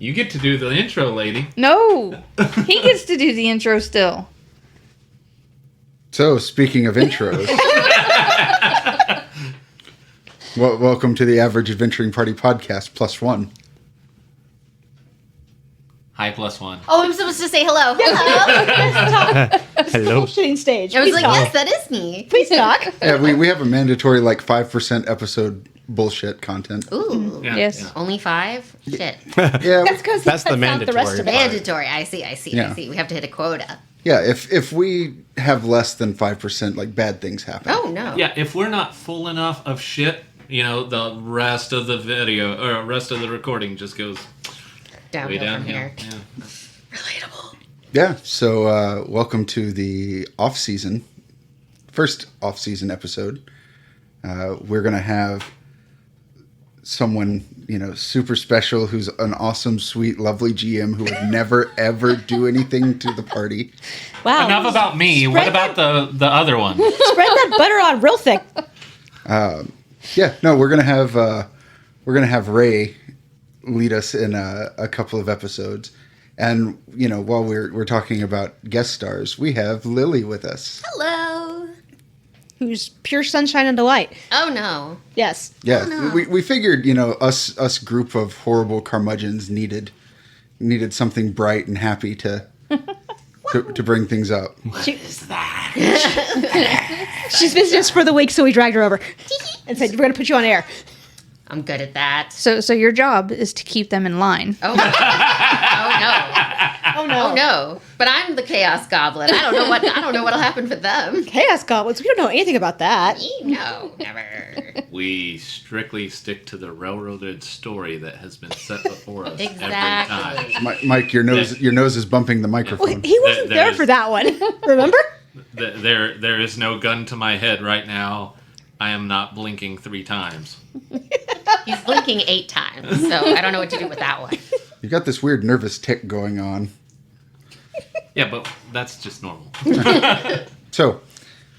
You get to do the intro, lady. No! He gets to do the intro still. So, speaking of intros, welcome to the Average Adventuring Party Podcast +1. Hi, +1. Oh, I'm supposed to say hello. Hello. Hello. Shitting stage. I was Please like, talk. yes, that is me. Please talk. Yeah, we have a mandatory 5% episode bullshit content. Ooh. Yeah, Yes. yeah. Only 5? Shit. Yeah, That's because That's the the rest mandatory of it. part. Mandatory. I see. Yeah. We have to hit a quota. yeah. If we have less than 5%, bad things happen. Oh, no. Yeah, if we're not full enough of shit, the rest of the video, or rest of the recording just goes way Downhill from downhill. here. Yeah. Relatable. Yeah. So, welcome to the off-season, first off-season episode. We're gonna have someone, super special who's an awesome, sweet, lovely GM who would never, ever do anything to the party. Wow. Enough about me. Spread What about the other one? Spread that butter on real thick. Yeah, no, we're gonna have Ray lead us in a couple of episodes, and while we're talking about guest stars, we have Lily with us. Hello. Who's pure sunshine and delight. Oh, no. Yes. Yeah, Oh, no. we figured us group of horrible curmudgeons needed something bright and happy to bring things up. What is that? She's visiting us for the week, so we dragged her over and said, we're going to put you on air. I'm good at that. So your job is to keep them in line. Oh, oh no. Oh, no. Oh, no. But I'm the Chaos Goblin. I don't know what'll happen for them. Chaos goblins. We don't know anything about that. No, never. We strictly stick to the railroaded story that has been set before us every Exactly. time. Mike, your nose is bumping the microphone. Well, he wasn't there There's- for that one. Remember? There is no gun to my head right now. I am not blinking 3 times. He's blinking 8 times, so I don't know what to do with that one. You got this weird nervous tick going on. Yeah, but that's just normal. So,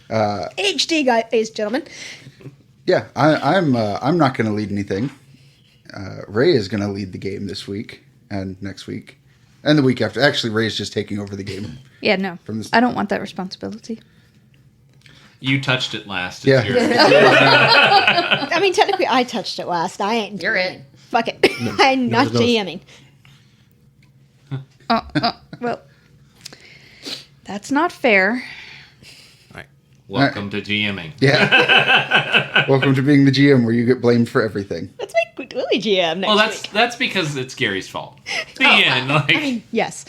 HD, guys, gentlemen. yeah, I'm not going to lead anything. Ray is going to lead the game this week and next week and the week after. Actually, Ray's just taking over the game. Yeah, no. From this- I don't want that responsibility. You touched it last. It's Yeah. yours. I mean, technically, I touched it last. I ain't. You're it. Fuck it. I'm not no. GMing. Well, that's not fair. Welcome to GMing. Yeah. Welcome to being the GM where you get blamed for everything. Let's make Willie GM next Well, week. that's because it's Gary's fault. The end. Yes.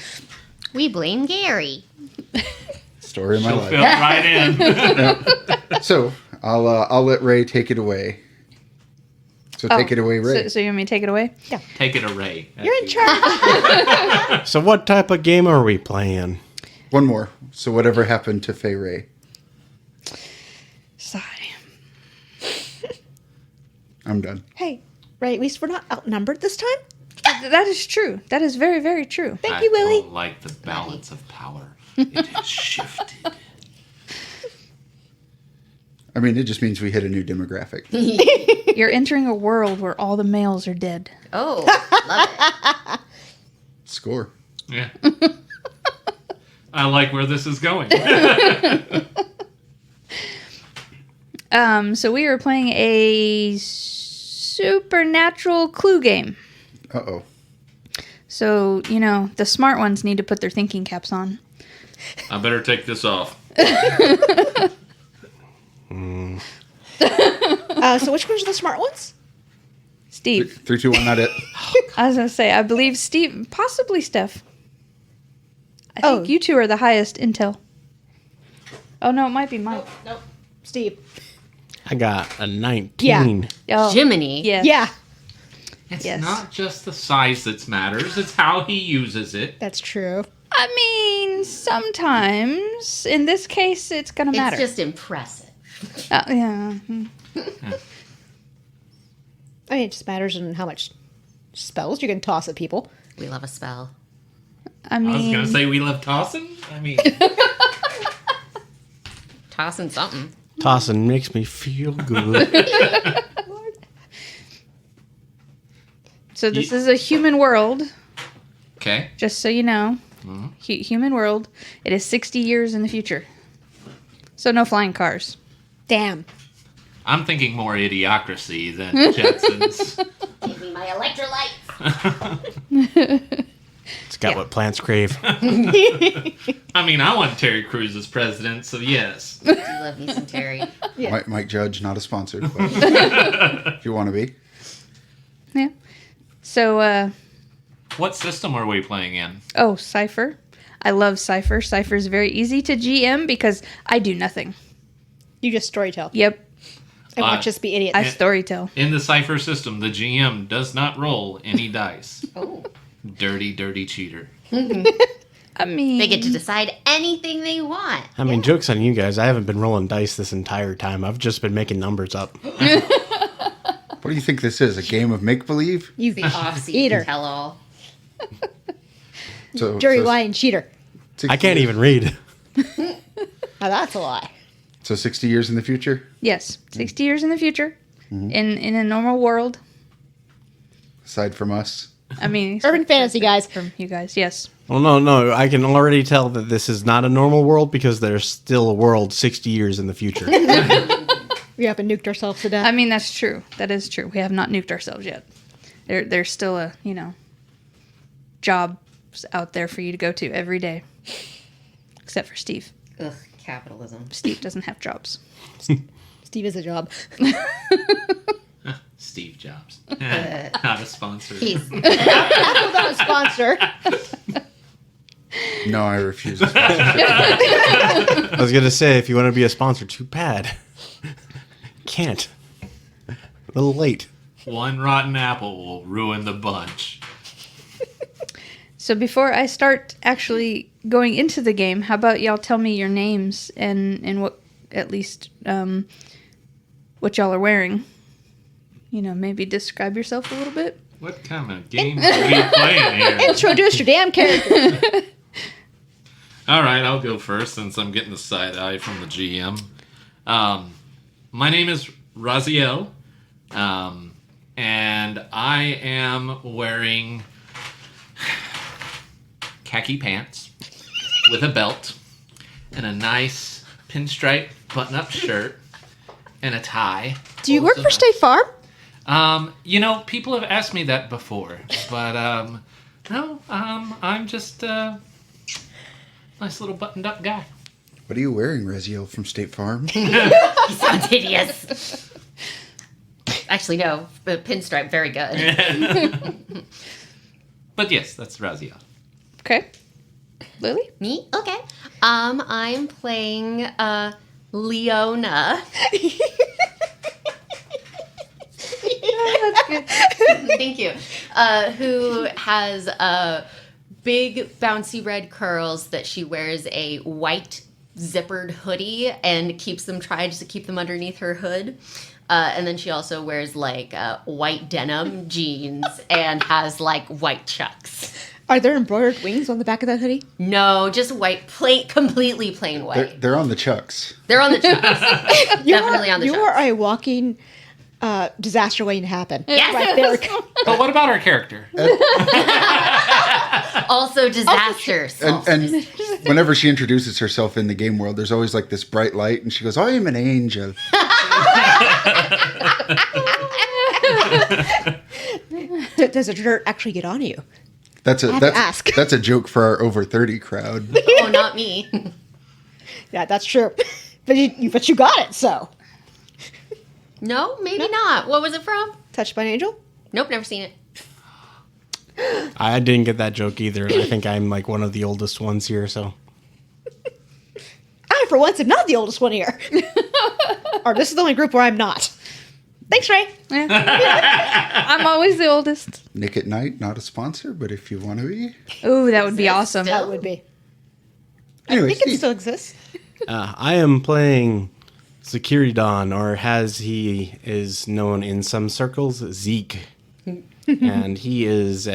We blame Gary. Story of my She'll life. fit right in. So, I'll let Ray take it away. So take it away, Ray. So you want me to take it away? Take it a Ray. You're in charge. So what type of game are we playing? One more. So whatever happened to Faye Ray? Sigh. I'm done. Hey, Ray, at least we're not outnumbered this time. That is true. That is very, very true. Thank you, Willie. I don't like the balance of power. It has shifted. I mean, it just means we hit a new demographic. You're entering a world where all the males are dead. Oh, love it. Score. Yeah. I like where this is going. So we were playing a supernatural clue game. Uh-oh. So, the smart ones need to put their thinking caps on. I better take this off. So which ones are the smart ones? Steve. 3, 2, 1, not it. I was going to say, I believe Steve, possibly Steph. I think you two are the highest intel. Oh, no, it might be Mike. Nope. Steve. I got a 19. Oh, Jiminy. yes. Yeah, It's Yes. not just the size that matters, it's how he uses it. that's true. I mean, sometimes. In this case, it's going to matter. It's just impressive. Yeah. I mean, it just matters in how much spells you can toss at people. We love a spell. I I was mean, going to say we love tossing. I mean, Tossing something. Tossing makes me feel good. so this is a human world Okay. Just so you know, human world, it is 60 years in the future. So no flying cars. Damn. I'm thinking more idiocracy than Jetsons. Give me my electrolytes. It's got what plants crave. I mean, I want Terry Crews as president, so yes. I do love me some Terry. Mike Judge, not a sponsor, but if you want to be. Yeah. So, What system are we playing in? Cypher. I love Cypher. Cypher is very easy to GM because I do nothing. You just storytell. Yep. And watch us be idiots. I storytell. In the Cypher system, the GM does not roll any dice. Oh. Dirty, dirty cheater. I mean... They get to decide anything they want. I mean, joke's on you guys. I haven't been rolling dice this entire time. I've just been making numbers up. What do you think this is? A game of make-believe? You The off-season eater. tell-all. Dirty lying cheater. I can't even read. Now that's a lie. So 60 years in the future? Yes. 60 years in the future. In a normal world. Aside from us? I mean... Urban fantasy, guys. From you guys, yes. Well, no. I can already tell that this is not a normal world because there's still a world 60 years in the future. We haven't nuked ourselves to death. I mean, that's true. That is true. We have not nuked ourselves yet. There's still jobs out there for you to go to every day. Except for Steve. Ugh, capitalism. Steve doesn't have jobs. Steve is a job. Steve Jobs. Not a sponsor. He's Not a sponsor. No, I refuse. I was going to say, if you want to be a sponsor, too bad. Can't. A little late. One rotten apple will ruin the bunch. So before I start actually going into the game, how about y'all tell me your names and what, at least, what y'all are wearing? Maybe describe yourself a little bit. What kind of game are we playing here? Introduce your damn character. All right, I'll go first since I'm getting the side eye from the GM. My name is Raziel, and I am wearing khaki pants with a belt and a nice pinstripe button-up shirt and a tie. Do you work for State Farm? People have asked me that before, but no, I'm just a nice little buttoned-up guy. What are you wearing, Raziel, from State Farm? He sounds hideous. Actually, no. The pinstripe, very good. But yes, that's Raziel. Okay. Lily? Me? Okay. I'm playing Leona. That's good. Thank you. Who has big bouncy red curls that she wears a white zippered hoodie and tries to keep them underneath her hood. And then she also wears white denim jeans and has white chucks. Are there embroidered wings on the back of that hoodie? No, just white, completely plain white. They're on the chucks. They're on the chucks. Definitely on the You chucks. are a walking disaster waiting to happen. Yes. Right there. But what about our character? Also disasters. And whenever she introduces herself in the game world, there's always this bright light, and she goes, "I am an angel." Does the dirt actually get on you? That's have to ask. That's a joke for our over 30 crowd. Oh, not me. Yeah, that's true. But you got it, so. No, maybe not. What was it from? Touched by an Angel? Nope, never seen it. I didn't get that joke either. I think I'm one of the oldest ones here, so. I, for once, am not the oldest one here. Or this is the only group where I'm not. Thanks, Ray. Yeah. I'm always the oldest. Nick at Night, not a sponsor, but if you want to be. Ooh, that would be awesome. That would be. Anyway, I think it still exists. I am playing Sekiridon, or as he is known in some circles, Zeke. And he is,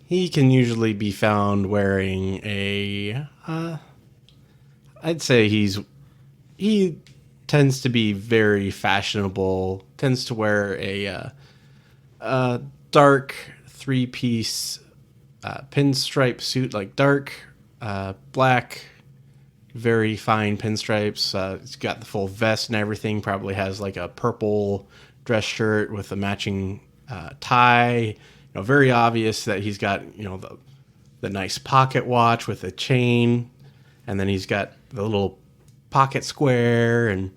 he can usually be found wearing I'd say he tends to be very fashionable, tends to wear a dark three-piece pinstripe suit, like dark black, very fine pinstripes. He's got the full vest and everything. Probably has like a purple dress shirt with a matching tie. Very obvious that he's got the nice pocket watch with a chain, and then he's got the little pocket square. And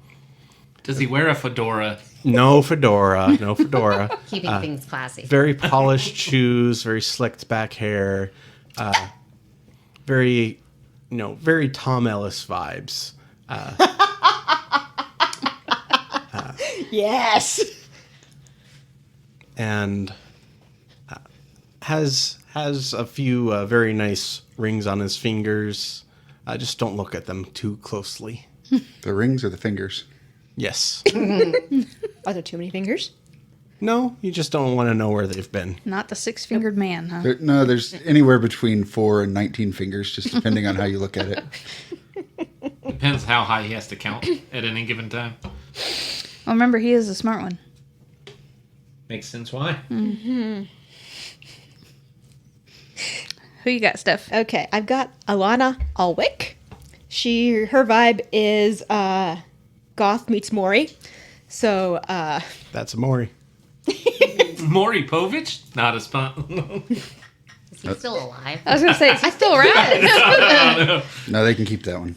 Does he wear a fedora? no fedora. Keeping things classy. Very polished shoes, very slicked back hair, very Tom Ellis vibes. Yes. And has a few very nice rings on his fingers. Just don't look at them too closely. The rings or the fingers? Yes. Are there too many fingers? No, you just don't want to know where they've been. Not the 6-fingered man, huh? There's anywhere between 4 and 19 fingers, just depending on how you look at it. Depends how high he has to count at any given time. Well, remember, he is a smart one. Makes sense why. Who you got, Steph? Okay, I've got Alana Alwick. Her vibe is goth meets Maury. So That's Maury. Maury Povich? Not a spot. Is he still alive? I was going to say, is he still around? No, they can keep that one.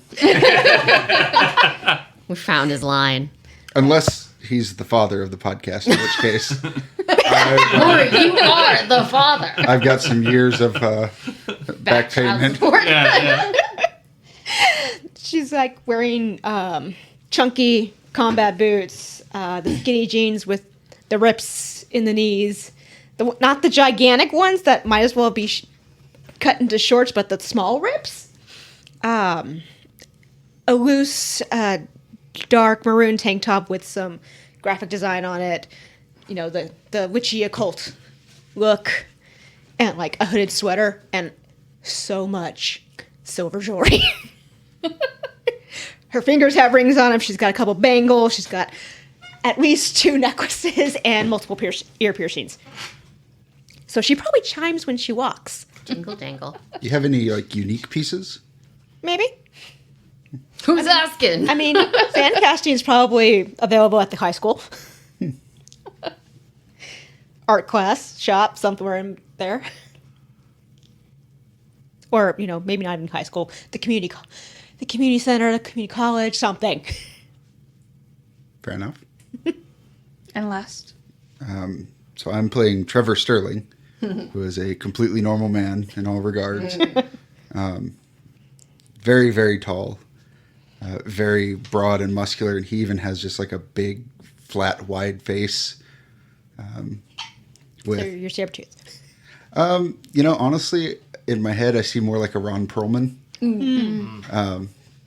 We found his line. Unless he's the father of the podcast, in which case Maury, you are the father. I've got some years of back child payment. support. Yeah. she's like wearing chunky combat boots, the skinny jeans with the rips in the knees. Not the gigantic ones that might as well be cut into shorts, but the small rips. A loose, dark maroon tank top with some graphic design on it. The witchy occult look. And like a hooded sweater and so much silver jewelry. Her fingers have rings on them. She's got a couple bangles. She's got at least 2 necklaces and multiple ear piercings. So she probably chimes when she walks. Jingle jangle. You have any unique pieces? Maybe. Who's asking? I mean, fan casting is probably available at the high school. Art class, shop, somewhere in there. Or, maybe not even high school. The community center, the community college, something. Fair enough. And last. So I'm playing Trevor Sterling, who is a completely normal man in all regards. Very, very tall. Very broad and muscular. And he even has just like a big, flat, wide face. So your saber tooth. Honestly, in my head, I see more like a Ron Perlman.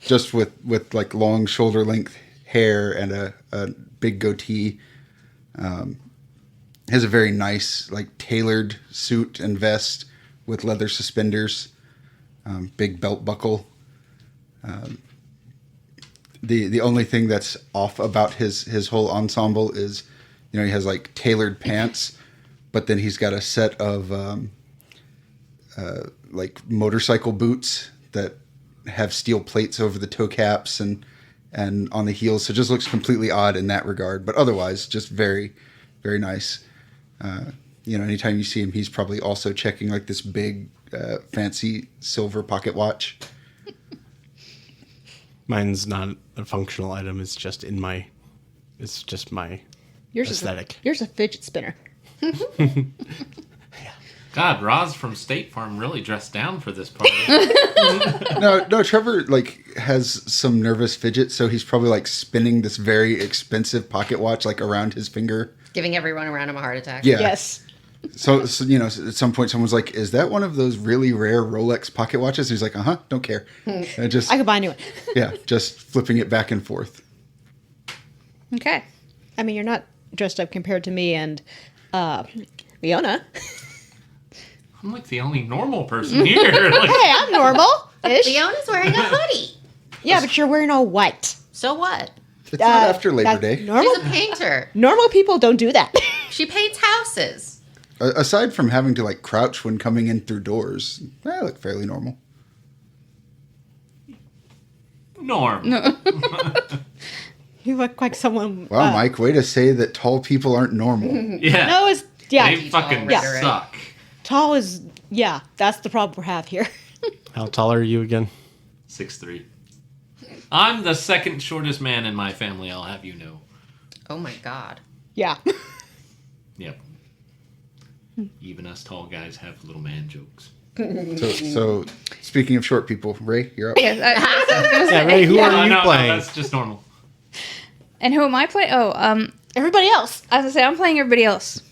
Just with like long shoulder length hair and a big goatee. Has a very nice, like tailored suit and vest with leather suspenders, big belt buckle. The only thing that's off about his whole ensemble is, he has like tailored pants, but then he's got a set of like motorcycle boots that have steel plates over the toe caps and on the heels. So it just looks completely odd in that regard, but otherwise just very, very nice. Anytime you see him, he's probably also checking like this big, fancy silver pocket watch. Mine's not a functional item. It's just my aesthetic. Yours is a fidget spinner. God, Roz from State Farm really dressed down for this party. No, Trevor has some nervous fidget, so he's probably spinning this very expensive pocket watch around his finger. Giving everyone around him a heart attack. Yeah. Yes. So at some point someone's like, "Is that one of those really rare Rolex pocket watches?" And he's like, don't care. And I could buy a new one. Yeah, just flipping it back and forth. Okay. I mean, you're not dressed up compared to me and Leona. I'm like the only normal person here. Hey, I'm normal-ish. Leona's wearing a hoodie. Yeah, but you're wearing all white. So what? It's not after Labor that's Day. Normal, She's a painter. normal people don't do that. She paints houses. Aside from having to like crouch when coming in through doors, I look fairly normal. Norm. No. You look like someone. Wow, Mike, way to say that tall people aren't normal. Yeah. No, it's yeah. They fucking Yeah. suck. Tall is yeah. That's the problem we have here. How tall are you again? 6'3". I'm the second shortest man in my family, I'll have you know. Oh my god. Yeah. Yep. Even us tall guys have little man jokes. So speaking of short people, Ray, you're up. Yes, I- Yeah, Ray, who are you no, playing? that's just normal. and who am I playing? Everybody else. I was gonna say I'm playing everybody else.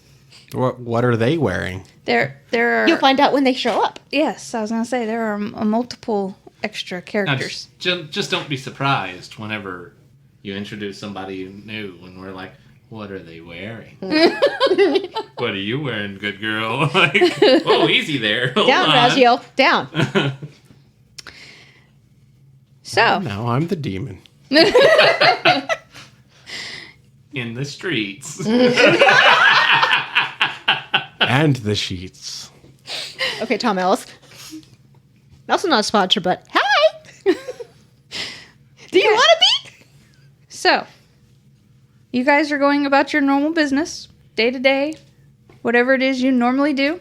What are they wearing? There are. You'll find out when they show up. Yes, I was gonna say there are multiple extra Now, characters. just don't be surprised whenever you introduce somebody new and we're like, what are they wearing? What are you wearing, good girl? Like, whoa, easy there. Hold Down, on. Raziel. Down. So Now I'm the demon. In the streets. And the sheets. Okay, Tom Ellis. Also not a sponsor, but hi. Do you want to be? So, you guys are going about your normal business, day to day, whatever it is you normally do.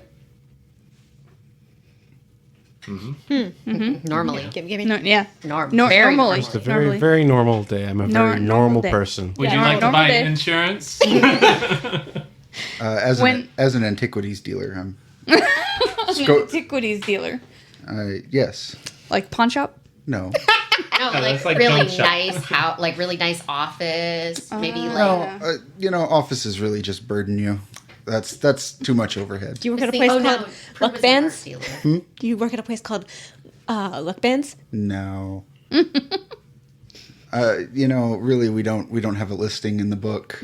Normally. Give me. No, yeah. Very normally. It's a very, Normally. very normal day. I'm a very normal normal day. person. Would Yeah, you like to normal buy day. insurance? As When- an antiquities dealer, I'm Antiquities dealer. yes, Like pawn shop? no. No, that's like like really dumb shop. nice house, like really nice office. Maybe like Offices really just burden you. That's too much overhead. Do you work at a place called Luck Purpose Bands? of art dealer. Do you work at a place called Luck Bands? No. Really, we don't have a listing in the book.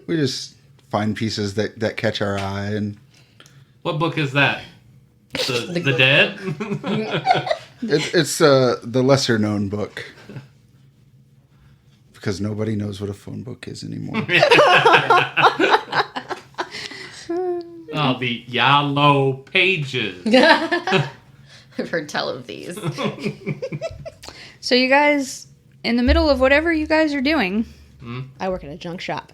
We just find pieces that catch our eye, and What book is that? The Dead? it's the lesser known book because nobody knows what a phone book is anymore. Oh, the yellow pages. I've heard tell of these. So, you guys, in the middle of whatever you guys are doing, I work at a junk shop.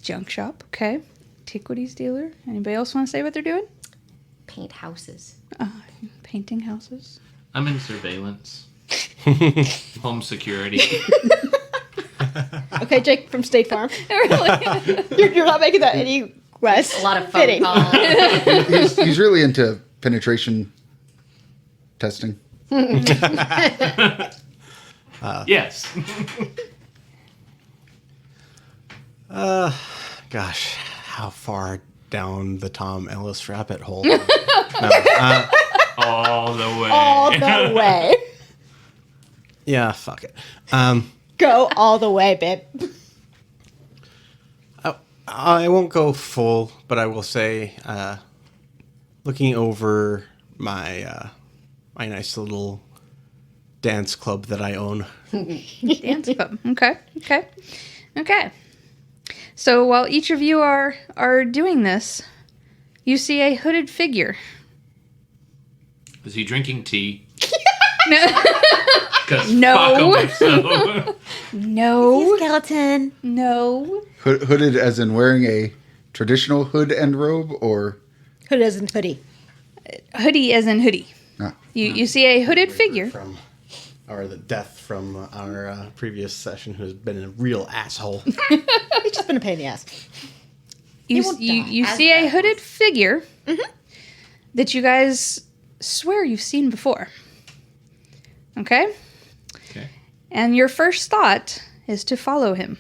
junk shop, okay. Antiquities dealer. Anybody else want to say what they're doing? Paint houses. Painting houses. I'm in surveillance. Home security. Okay, Jake from State Farm. Really? You're not making that any less A lot of phone fitting. calls. he's really into penetration testing. Yes. Gosh, how far down the Tom Ellis rabbit hole? All the way. All the way. Yeah, fuck it. Go all the way, babe. I won't go full, but I will say, looking over my my nice little dance club that I own. Dance club. Okay. So while each of you are doing this, you see a hooded figure. Is he drinking tea? No. 'Cause No. fuck 'em if so. No. Skeleton. No. Hooded as in wearing a traditional hood and robe, or Hood as in hoodie. Hoodie as in hoodie. ah, You see a hooded figure. Or the death from our previous session, who's been a real asshole. He's just been a pain in the ass. You won't die. you As see a that hooded figure that you guys swear you've seen before. Okay? Okay. And your first thought is to follow him.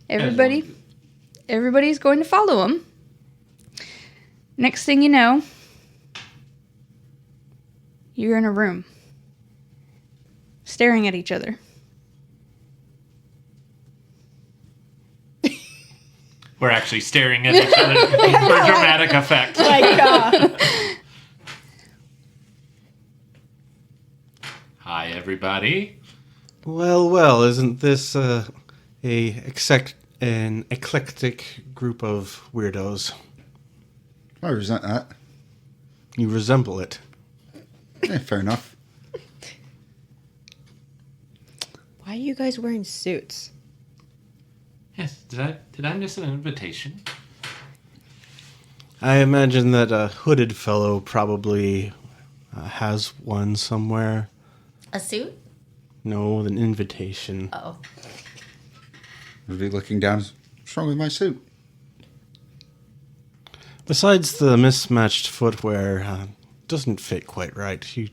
Everybody's going to follow him. Next thing you know, you're in a room staring at each other. We're actually staring at each other for dramatic effect. Like, Hi, everybody. Well, isn't this a an eclectic group of weirdos. I resent that. You resemble it. Yeah, fair enough. Why are you guys wearing suits? Yes, did I miss an invitation? I imagine that a hooded fellow probably has one somewhere. A suit? No, an invitation. Oh. I'd be looking down. What's wrong with my suit? Besides the mismatched footwear, doesn't fit quite right. It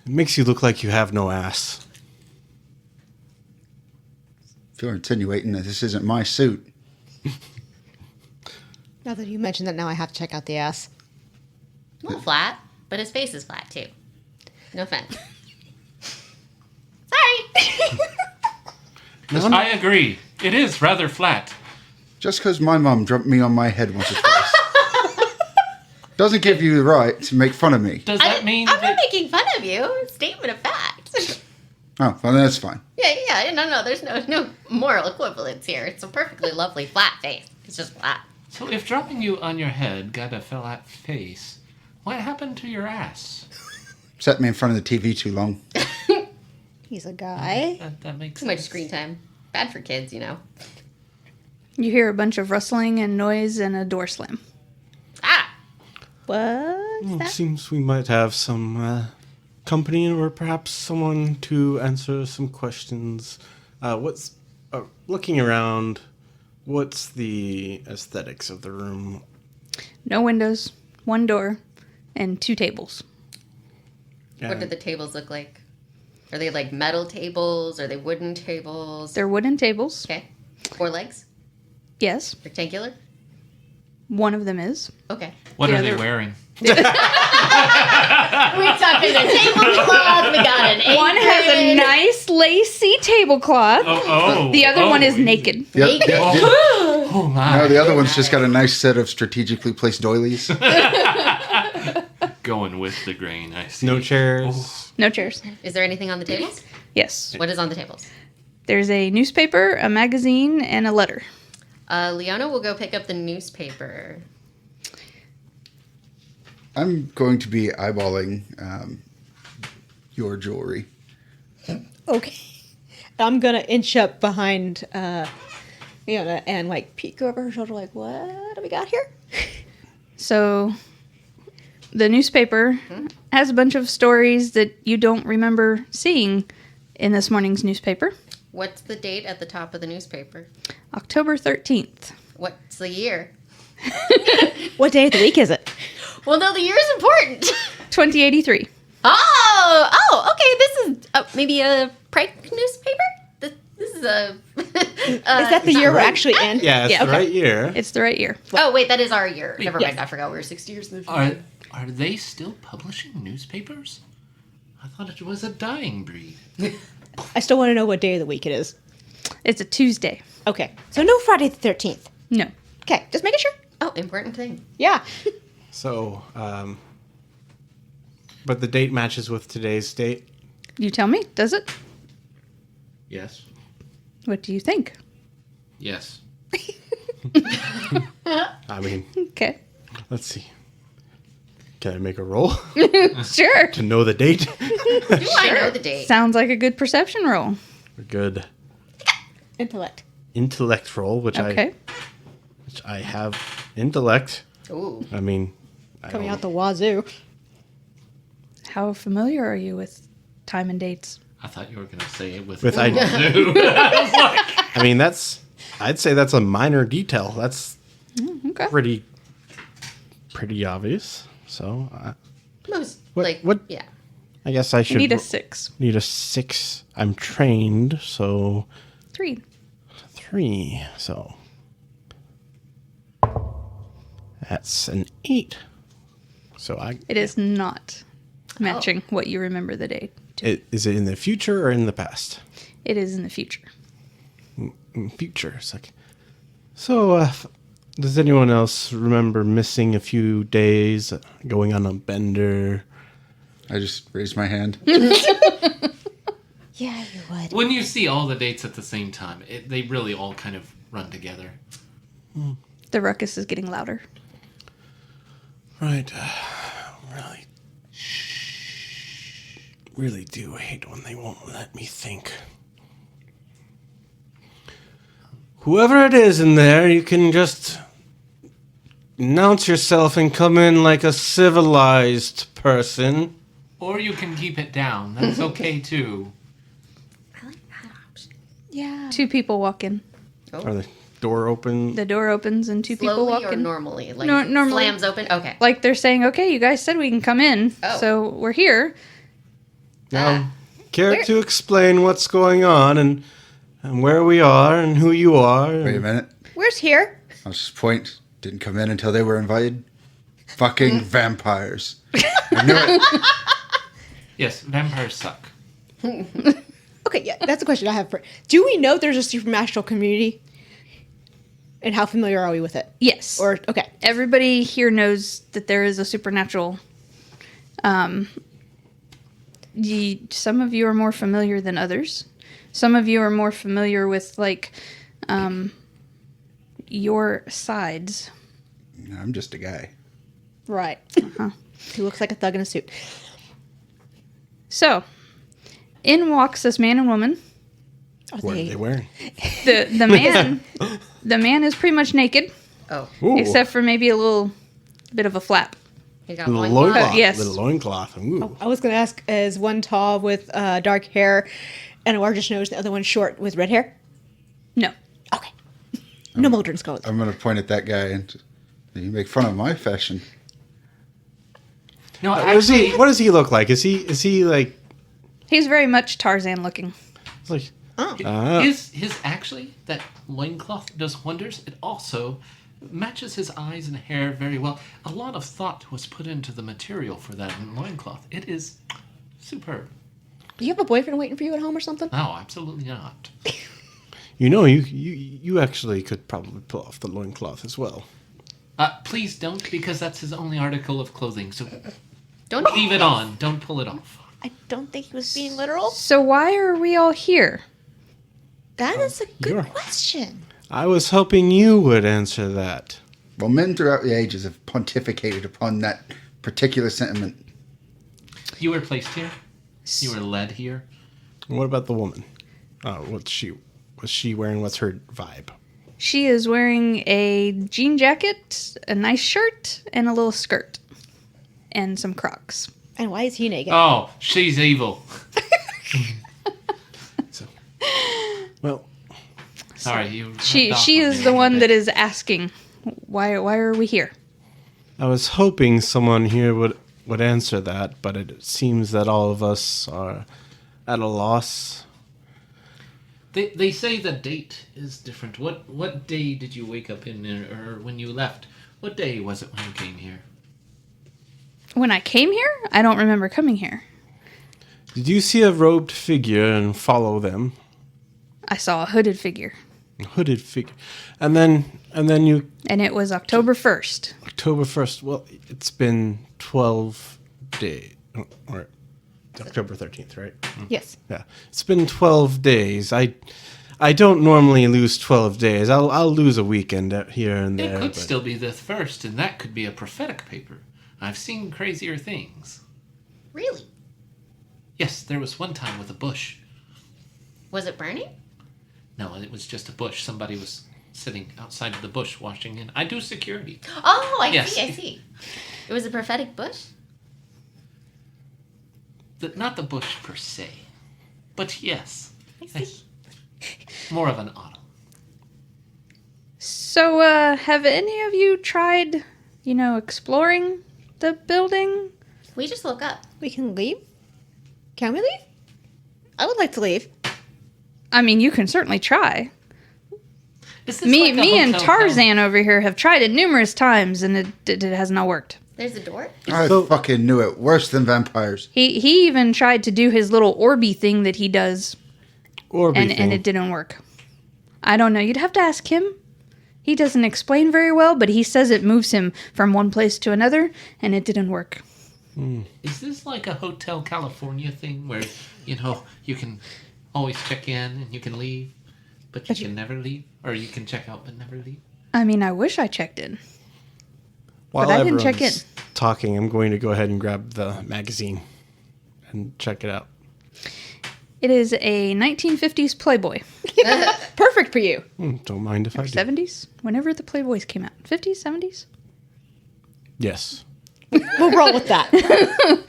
makes you look like you have no ass. If you're insinuating that this isn't my suit. Now that you mentioned that, now I have to check out the ass. A little flat, but his face is flat too. No offense. Sorry. Yes, I agree. It is rather flat. Just because my mum dropped me on my head once or twice doesn't give you the right to make fun of me. Does that mean I'm that... not making fun of you. Statement of fact. Oh, well, that's fine. Yeah. No. There's no moral equivalence here. It's a perfectly lovely flat face. It's just flat. So if dropping you on your head got a flat face, what happened to your ass? Set me in front of the TV too long. He's a guy. That makes Too much sense. screen time. Bad for kids, you know. You hear a bunch of rustling and noise and a door slam. Ah! What's that? Seems we might have some company or perhaps someone to answer some questions. Looking around, what's the aesthetics of the room? No windows, one door, and 2 tables. What do the tables look like? Are they like metal tables? Are they wooden tables? They're wooden tables. Okay. 4 legs? Yes, Rectangular? one of them is. Okay. What Yeah, are they they're- wearing? We're talking a tablecloth. We got an apron. One has a nice lacy tablecloth. The other one is easy. naked. Oh my. No, the other one's just got a nice set of strategically placed doilies. Going with the grain, I see. No chairs. No chairs. Is there anything on the tables? Yes. What is on the tables? There's a newspaper, a magazine, and a letter. Leona will go pick up the newspaper. I'm going to be eyeballing your jewelry. Okay. I'm gonna inch up behind Leona and like peek over her shoulder, like, what do we got here? So the newspaper has a bunch of stories that you don't remember seeing in this morning's newspaper. What's the date at the top of the newspaper? October 13th. What's the year? What day of the week is it? Well, no, the year is important. 2083. Okay. This is maybe a prank newspaper. This is a. Is that the year we're actually in? Yeah, it's Yeah, the okay. right year. It's the right year. Oh wait, that is our year. Never Yes. mind. I forgot we were 60 years in the future. Are they still publishing newspapers? I thought it was a dying breed. I still want to know what day of the week it is. It's a Tuesday. Okay. So no Friday the 13th. No. Okay, just making sure. Oh, important thing. Yeah. So, but the date matches with today's date. You tell me, does it? Yes. What do you think? Yes. I mean, Okay. let's see. Can I make a roll Sure. to know the date? Do I know the date? Sounds like a good perception roll. A good Intellect. intellect roll, which Okay. I have intellect. Ooh. I mean, I Coming don't- out the wazoo. How familiar are you with time and dates? I thought you were going to say it with With I- Wazoo. I mean, I'd say that's a minor detail. That's Okay. pretty obvious. So, Most What- yeah. I guess I should Need a 6. need a 6. I'm trained, so 3. 3. So that's an 8. So It is not matching what you remember the date to. is it in the future or in the past? It is in the future. In future. It's like, so does anyone else remember missing a few days, going on a bender? I just raised my hand. Yeah, you would. When you see all the dates at the same time, they really all kind of run together. The ruckus is getting louder. Right. Really do hate when they won't let me think. Whoever it is in there, you can just announce yourself and come in like a civilized person. Or you can keep it down. That's okay, too. I like that option. Yeah. 2 people walk in. Or the door open. The door opens and 2 people Slowly walk or in. normally? Like normally. slams open? Okay. Like they're saying, okay, you guys said we can come in, Oh. so we're here. Now, care where- to explain what's going on and where we are and who you are? Wait a minute. Where's here? I'll just point. Didn't come in until they were invited. Fucking vampires. I knew it. Yes, vampires suck. Okay, yeah, that's a question I have for. Do we know there's a supernatural community? And how familiar are we with it? Yes. Or okay, Everybody here knows that there is a supernatural. Some of you are more familiar than others. Some of you are more familiar with like your sides. I'm just a guy. right. He looks like a thug in a suit. So, in walks this man and woman. Are What are they wearing? The man the man is pretty much naked, Oh, Ooh, except for maybe a little bit of a flap. he got little one loincloth. yes. Little loincloth. Ooh. I was going to ask, is one tall with dark hair and a largish nose, the other one short with red hair? No. Okay. No Modern's goes. I'm going to point at that guy and you make fun of my fashion. No, What does he look like? Is he like He's very much Tarzan looking. like his actually, that loincloth does wonders. It also matches his eyes and hair very well. A lot of thought was put into the material for that loincloth. It is superb. Do you have a boyfriend waiting for you at home or something? No, absolutely not. you actually could probably pull off the loincloth as well. Please don't, because that's his only article of clothing. So Don't leave it on. Don't pull it off. I don't think he was being literal. So why are we all here? That is a good you're- question. I was hoping you would answer that. Well, men throughout the ages have pontificated upon that particular sentiment. You were placed here. You were led here. What about the woman? Was she wearing? What's her vibe? She is wearing a jean jacket, a nice shirt, and a little skirt. And some Crocs. And why is he naked? Oh, she's evil. Well, Sorry, you. She is the one that is asking, why are we here? I was hoping someone here would answer that, but it seems that all of us are at a loss. They say the date is different. What day did you wake up in, or when you left? What day was it when you came here? When I came here, I don't remember coming here. Did you see a robed figure and follow them? I saw a hooded figure, A hooded figure, and then you and it was October 1st. October 1st. Well, it's been 12 days, or October 13th, right? Yes. Yeah, it's been 12 days. I don't normally lose 12 days. I'll lose a weekend here and there. It could but still be the first, and that could be a prophetic paper. I've seen crazier things. Really? Yes, there was one time with a bush. Was it burning? No, it was just a bush. Somebody was sitting outside of the bush watching in. I do security. Oh, I Yes. see. It was a prophetic bush? Not the bush per se, but yes. I see. More of an autumn. So, have any of you tried, exploring the building? We just woke up. We can leave? Can we leave? I would like to leave. I mean, you can certainly try. Is this Me like a and hotel Tarzan over here have tried it numerous times, and it has not worked. There's a door? I So- fucking knew it. Worse than vampires. He even tried to do his little Orby thing that he does, or and it didn't work. I don't know. You'd have to ask him. He doesn't explain very well, but he says it moves him from one place to another, and it didn't work. Is this like a Hotel California thing where, you can always check in and you can leave? But you can never leave? Or you can check out but never leave? I mean, I wish I checked in. While I didn't check everyone's talking, I'm going to go ahead and grab the magazine and check it out. It is a 1950s Playboy. Perfect for you. Don't mind if I do. 70s? Whenever the Playboys came out. 50s, 70s? Yes. We'll roll with that.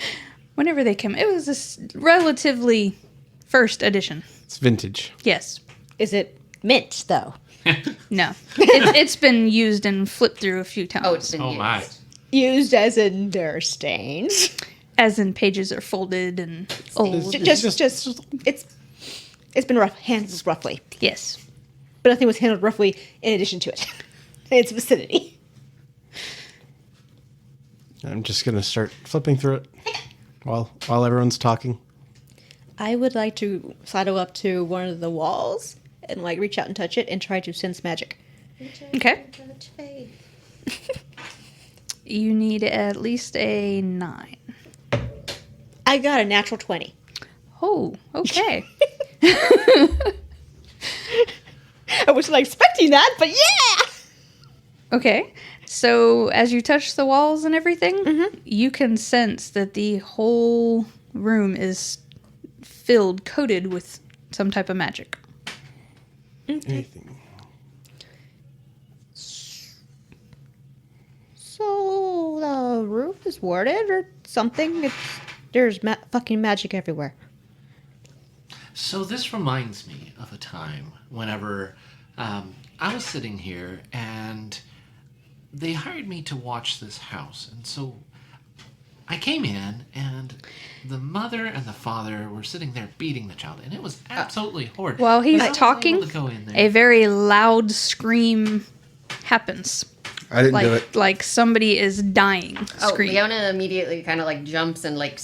Whenever they came. It was this relatively first edition. It's vintage. Yes. Is it mint, though? No. It's been used and flipped through a few times. Oh, it's been Oh, used. my. Used as in there are stains. As in pages are folded and old. Just it's been handled roughly, Yes. but nothing was handled roughly in addition to it. In its vicinity. I'm just going to start flipping through it while everyone's talking. I would like to sidle up to one of the walls and like reach out and touch it and try to sense magic. Okay. You need at least a 9. I got a natural 20. Oh, okay. I wasn't expecting that, but yeah! Okay. So as you touch the walls and everything, you can sense that the whole room is coated with some type of magic. Anything. So the roof is warded or something? There's fucking magic everywhere. So this reminds me of a time whenever I was sitting here and they hired me to watch this house. And so I came in and the mother and the father were sitting there beating the child. And it was absolutely horrid. While he's But I was talking, able to go in there. a very loud scream happens. I didn't do it. Like somebody is dying. Oh, Scream. Leona immediately kind of like jumps and like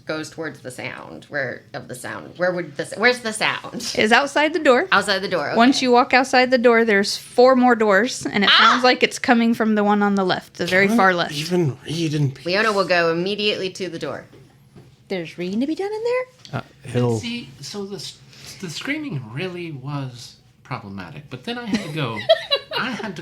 goes towards the sound. Where's the sound? Is outside the door. Outside the door. Okay. Once you walk outside the door, there's 4 more doors, and it sounds like it's coming from the one on the left, the very far left. Even read and peek. Leona will go immediately to the door. There's reading to be done in there? He'll See, so the screaming really was problematic. But then I had to go. I had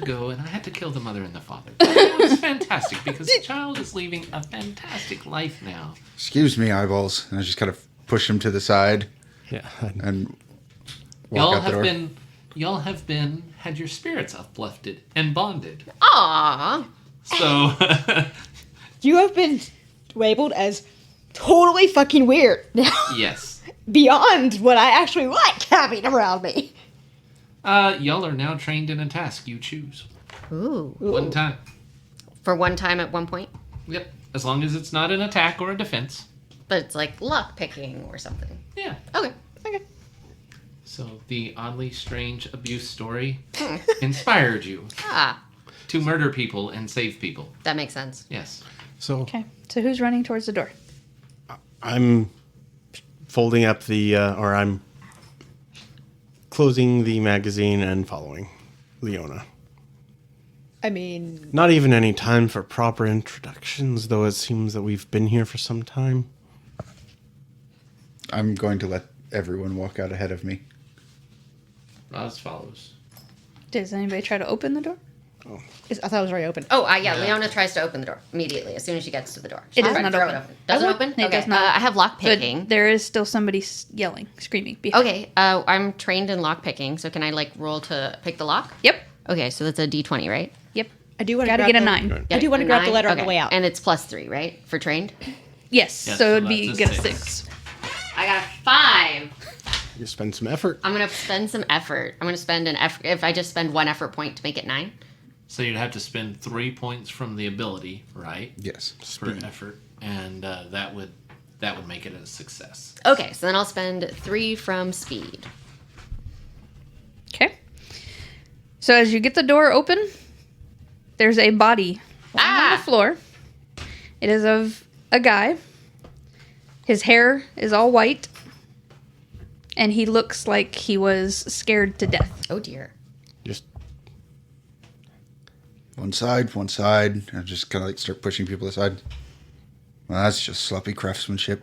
to kill the mother and the father. But it was fantastic because the child is leaving a fantastic life now. Excuse me, eyeballs. And I just kind of push him to the side yeah. and walk out the door. Y'all have had your spirits uplifted and bonded. Aww. So You have been labeled as totally fucking weird now. yes. Beyond what I actually like having around me. Y'all are now trained in a task you choose. Ooh. One time. For one time at one point. Yep. As long as it's not an attack or a defense. But it's like luck picking or something. Yeah. Okay. So the oddly strange abuse story inspired you Ah, to murder people and save people. that makes sense. Yes. So Okay, so who's running towards the door? I'm folding up or I'm closing the magazine and following Leona. I mean, Not even any time for proper introductions, though it seems that we've been here for some time. I'm going to let everyone walk out ahead of me. As follows. Does anybody try to open the door? I thought it was already open. Oh, yeah. Leona tries to open the door immediately as soon as she gets to the door. It She's does trying to not throw open. Doesn't Oh, open? it Okay. does not. I have lock But picking. there is still somebody yelling, screaming behind. Okay. I'm trained in lock picking, so can I like roll to pick the lock? Yep. Okay, so that's a D20, right? Yep. I do want to Gotta grab get a the- 9. I do want to A grab the 9? letter on Okay. the way out. And it's +3, right? For trained? Yes, Yes, so so it'd be that's a get a 6. 6. I got a 5. You spend some effort. I'm going to spend some effort. I'm going to spend an effort. If I just spend 1 effort point to make it 9. So you'd have to spend 3 points from the ability, right? Yes. For effort, and that would make it a success. Okay, so then I'll spend 3 from speed. Okay. So as you get the door open, there's a body lying on the floor. It is of a guy. His hair is all white. And he looks like he was scared to death. Oh, dear. Just One side. I just kind of like start pushing people aside. Well, that's just sloppy craftsmanship.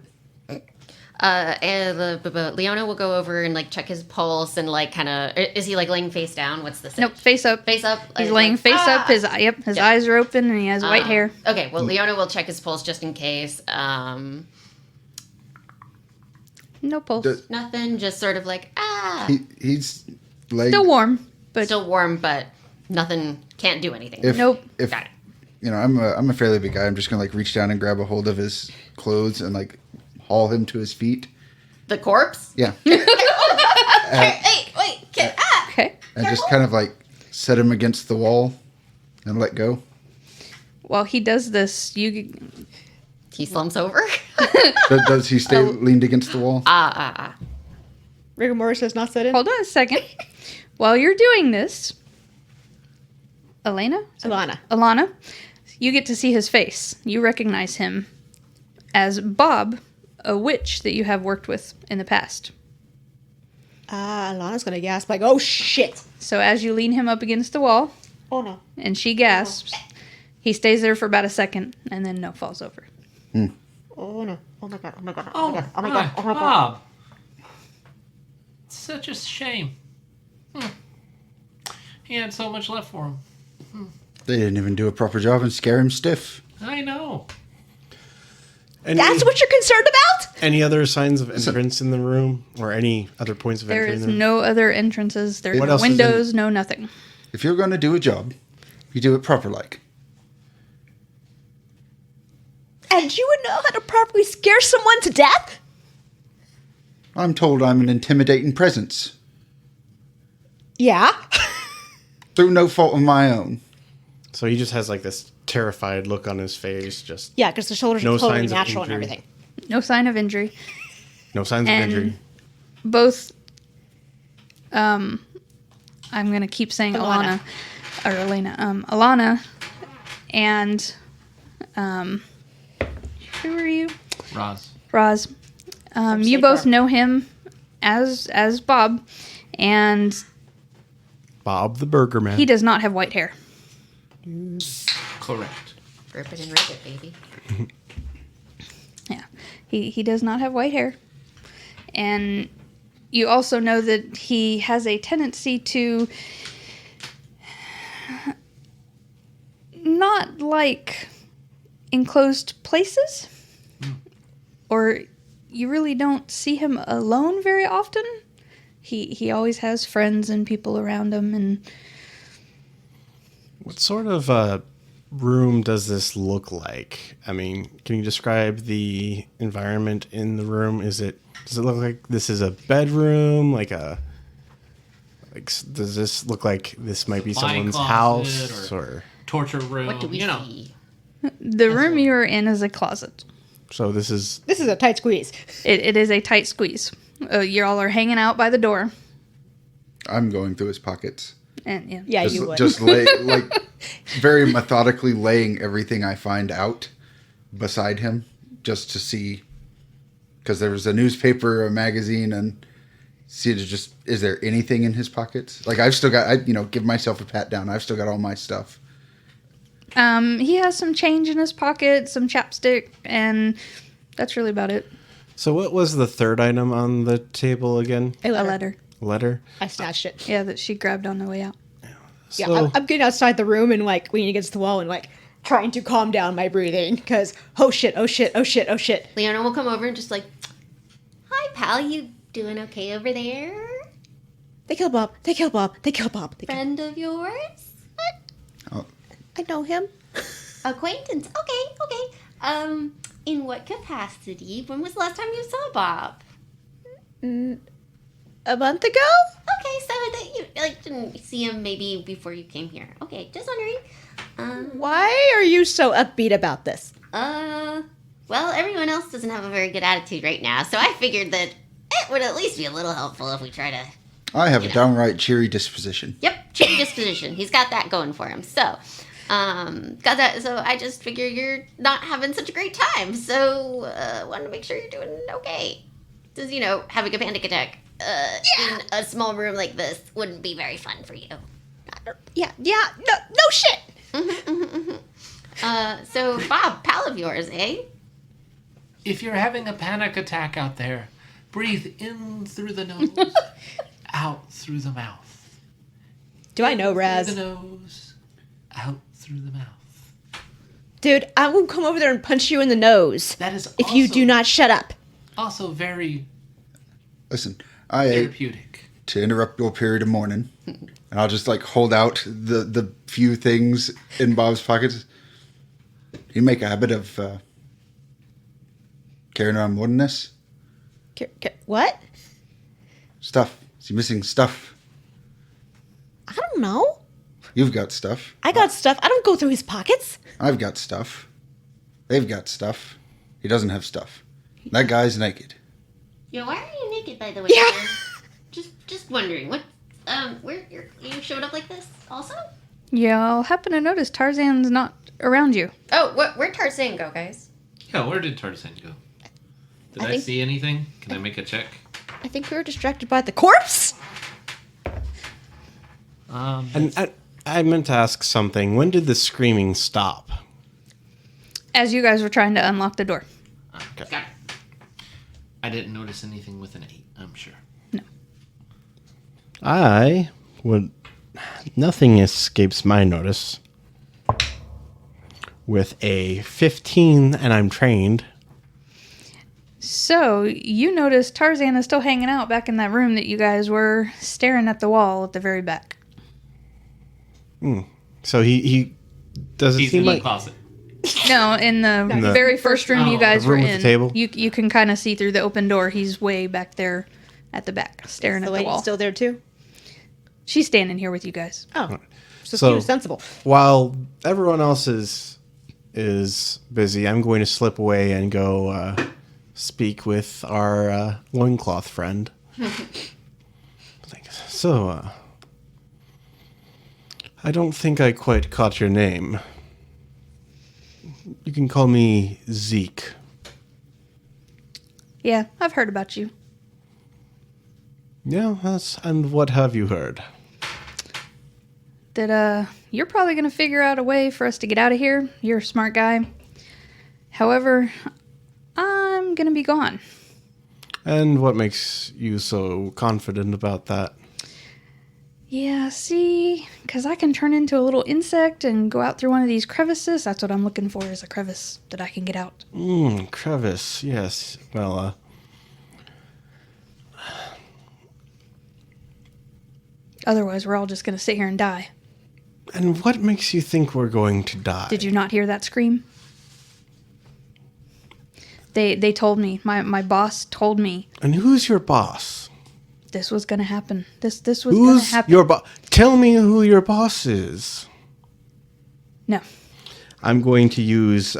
Leona will go over and like check his pulse and like kind of. Is he like laying face down? What's the Nope, face up. Face up. He's laying face up. His eyes are open, and he has white hair. Okay, well, Leona will check his pulse just in case. No pulse. Nothing. Just sort of like He's laid. Still warm, but still warm, but nothing. Can't do anything. Nope. If Got it. you know, I'm a fairly big guy. I'm just gonna like reach down and grab a hold of his clothes and like haul him to his feet. The corpse. Yeah. Wait. okay. And just kind of like set him against the wall and let go. While he does this, He slumps over. Does he stay leaned against the wall? Rigor mortis has not set in. hold on a second. While you're doing this, Alana, you get to see his face. You recognize him as Bob, a witch that you have worked with in the past. Alana's gonna gasp like, "Oh shit!" So as you lean him up against the wall, Oh no! and she gasps, he stays there for about a second, and then falls over. Oh no! Oh my god! Oh my god! Oh, my god! Oh my god! Oh my god! Bob. It's such a shame. He had so much left for him. They didn't even do a proper job and scare him stiff. I know. That's what you're concerned about? Any other signs of entrance in the room, or any other points of There entry is in the room? no other entrances. There's What no else is in- windows, no nothing. If you're going to do a job, you do it proper like. And you would know how to properly scare someone to death? I'm told I'm an intimidating presence. Yeah. Through no fault of my own. So he just has like this terrified look on his face, just Yeah, because the shoulders No are totally signs of natural and injury. everything. No sign of injury. no signs And- of injury. Both, I'm going to keep saying Alana. Alana and, who are you? Roz. You safe both route. know him as Bob, and Bob the Burger Man. he does not have white hair. Correct. Rip it and rip it, baby. Yeah, he does not have white hair, and you also know that he has a tendency to not like enclosed places, or you really don't see him alone very often. He always has friends and people around him, and What sort of room does this look like? I mean, can you describe the environment in the room? Does it look like this is a bedroom? Does this look like this might be Supply someone's closet house or- or Torture room. What do we you know. see? the room you are in is a closet. so this is This is a tight squeeze. It is a tight squeeze. You all are hanging out by the door, I'm going through his pockets. and yeah. Yeah, you would. Just like very methodically laying everything I find out beside him just to see, because there was a newspaper, a magazine, and see to just, is there anything in his pockets? Like I've still got, I give myself a pat down. I've still got all my stuff. He has some change in his pocket, some chapstick, and that's really about it. So what was the third item on the table again? A A letter. letter. Letter? I snatched it. Yeah, that she grabbed on the way out. Yeah, So- I'm getting outside the room and like leaning against the wall and like trying to calm down my breathing because oh shit, oh shit, oh shit, oh shit. Leona will come over and just like, "Hi, pal. You doing okay over there? They kill Bob. They kill Bob. They kill Bob. They kill... Friend of yours? I know him. Acquaintance? Okay. In what capacity? When was the last time you saw Bob? A month ago? Okay, so that you didn't see him maybe before you came here. Okay, just wondering. Why are you so upbeat about this? Well, everyone else doesn't have a very good attitude right now, so I figured that it would at least be a little helpful if we try to. I have a downright cheery disposition. Yep, cheery disposition. He's got that going for him. So, got that. So I just figure you're not having such a great time. So, wanted to make sure you're doing okay. Because having a panic attack in a small room like this wouldn't be very fun for you. Yeah, no shit. So Bob, pal of yours, eh? if you're having a panic attack out there, breathe in through the nose, out through the mouth. Do I know, Raz? Through the nose, out through the mouth. Dude, I will come over there and punch you in the nose. That is if you do not shut up. Also very Listen, I ate therapeutic. to interrupt your period of mourning, and I'll just like hold out the few things in Bob's pockets. You make a habit of carrying around more than this? What? Stuff. Is he missing stuff? I don't know. You've got stuff. I got stuff. I don't go through his pockets. I've got stuff. They've got stuff. He doesn't have stuff. That guy's naked. Yo, why are you naked, by the way? Yeah. Just wondering. What? Where you showed up like this also? Yeah, I'll happen to notice Tarzan's not around you. Oh, where'd Tarzan go, guys? Yeah, where did Tarzan go? Did I think- see anything? Can I make a check? I think we were distracted by the corpse. And I meant to ask something. When did the screaming stop? As you guys were trying to unlock the door. Okay. Got it. I didn't notice anything with an 8, I'm sure. I would. Nothing escapes my notice. With a 15, and I'm trained. So, you notice Tarzan is still hanging out back in that room that you guys were staring at the wall at the very back. So he does it He's seem in the like closet. No, in the the- very first room you guys the room were with the in. table? You can kind of see through the open door. He's way back there at the back, staring The at the lady's wall. still there too. She's standing here with you guys. Oh, so So- she was sensible. while everyone else is busy, I'm going to slip away and go speak with our loincloth friend. So, I don't think I quite caught your name. You can call me Zeke. Yeah, I've heard about you. Yeah, and what have you heard? That you're probably going to figure out a way for us to get out of here. You're a smart guy. However, I'm going to be gone. And what makes you so confident about that? Yeah, see, because I can turn into a little insect and go out through one of these crevices. That's what I'm looking for, is a crevice that I can get out. Crevice, yes. Well, Otherwise, we're all just going to sit here and die. and what makes you think we're going to die? Did you not hear that scream? They told me. My boss told me And who's your boss? this was going to happen. This was going to Who's happen. your boss? Tell me who your boss is. No. I'm going to use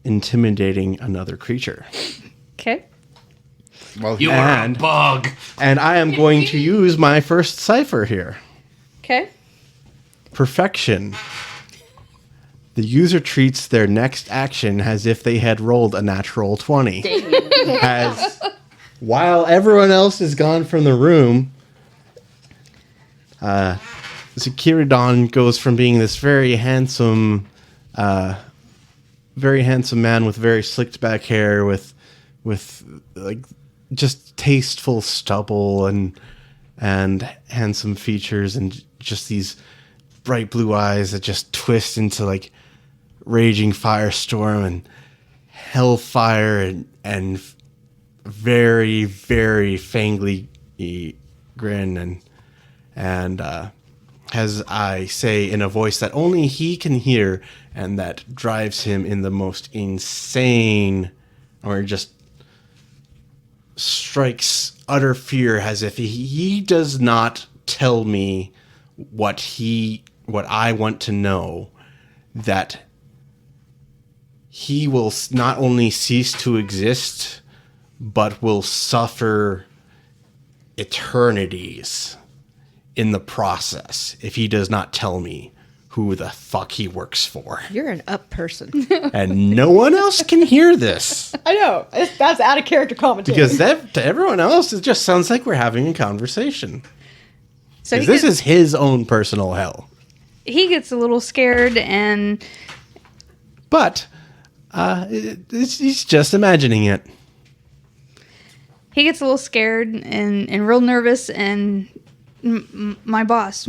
intimidating another creature. Okay. Well, You are a bug. And I am going to use my first cipher here. Okay. Perfection. The user treats their next action as if they had rolled a natural 20. As while everyone else is gone from the room, Zekiridon goes from being this very handsome man with very slicked back hair, with like just tasteful stubble and handsome features and just these bright blue eyes that just twist into like raging firestorm and hellfire and very, very fangly grin and as I say in a voice that only he can hear and that drives him in the most insane, or just strikes utter fear, as if he does not tell me what I want to know, that he will not only cease to exist, but will suffer eternities in the process if he does not tell me who the fuck he works for. You're an up person. And no one else can hear this. I know. That's out of character commentary. Because to everyone else, it just sounds like we're having a conversation. So Because this is his own personal hell. he gets a little scared and But He's just imagining it. He gets a little scared and real nervous, and my boss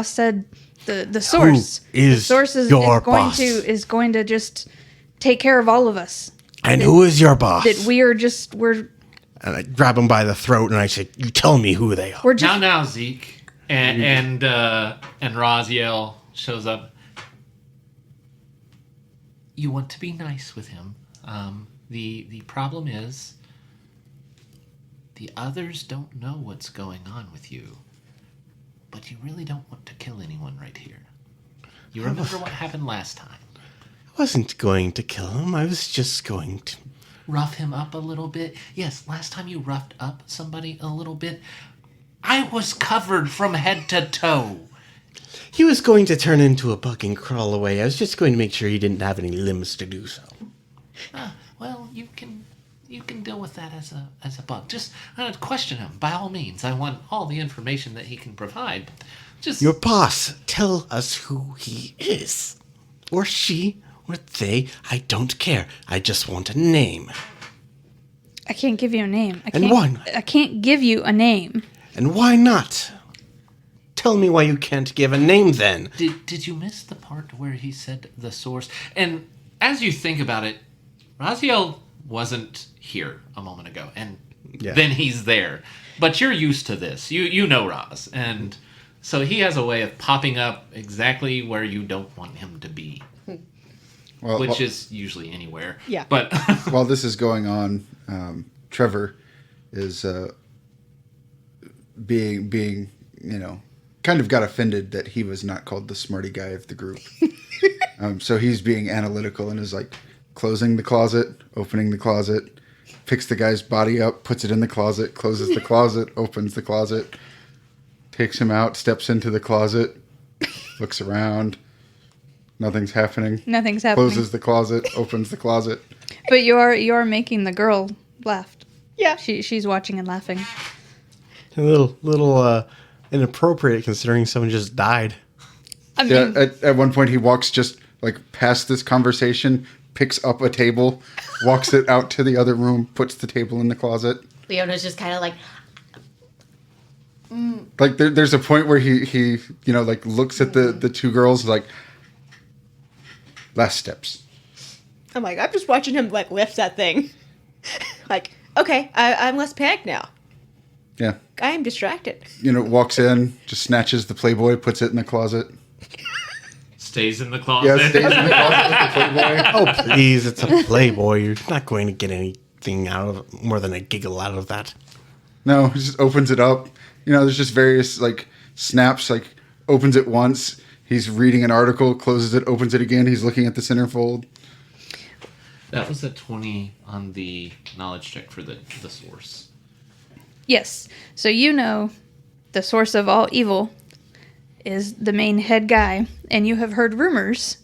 said the source is the source is your going boss? is going to just take care of all of us. And who is your boss? That we're And I grab him by the throat and I say, "You tell me who they are." we're just Now, Zeke and Raziel shows up. You want to be nice with him. The problem is the others don't know what's going on with you, but you really don't want to kill anyone right here. You remember what happened last time? I wasn't going to kill him. I was just going to... Rough him up a little bit. Yes, last time you roughed up somebody a little bit, I was covered from head to toe. He was going to turn into a bug and crawl away. I was just going to make sure he didn't have any limbs to do so. Well, you can deal with that as a bug. Just question him by all means. I want all the information that he can provide. Just Your boss, tell us who he is. Or she, or they. I don't care. I just want a name. I can't give you a name. And why not? I can't give you a name. And why not? Tell me why you can't give a name then. Did you miss the part where he said the source? And as you think about it, Raziel wasn't here a moment ago, and then he's there. But you're used to this. You know Raz, and so he has a way of popping up exactly where you don't want him to be, which is usually anywhere. Yeah. But While this is going on, Trevor is being kind of got offended that he was not called the smarty guy of the group. So he's being analytical and is like closing the closet, opening the closet, picks the guy's body up, puts it in the closet, closes the closet, opens the closet, takes him out, steps into the closet, looks around. Nothing's happening. Nothing's happening. Closes the closet, opens the closet. But you are making the girl laugh. Yeah. She's watching and laughing. A little inappropriate considering someone just died. I mean, Yeah, at one point he walks just like past this conversation, picks up a table, walks it out to the other room, puts the table in the closet. Leona's just kind of like, Like there's a point where he like looks at the two girls like last steps. I'm like, I'm just watching him like lift that thing. Like, okay, I'm less panicked now. Yeah. I am distracted. Walks in, just snatches the Playboy, puts it in the closet. stays in the closet. Yeah, stays in the closet with the Playboy. Oh, please, it's a Playboy. You're not going to get anything out of it, more than a giggle out of that. No, he just opens it up. There's just various like snaps, like opens it once. He's reading an article, closes it, opens it again. He's looking at the centerfold. That was a 20 on the knowledge check for the source. yes. So the source of all evil is the main head guy, and you have heard rumors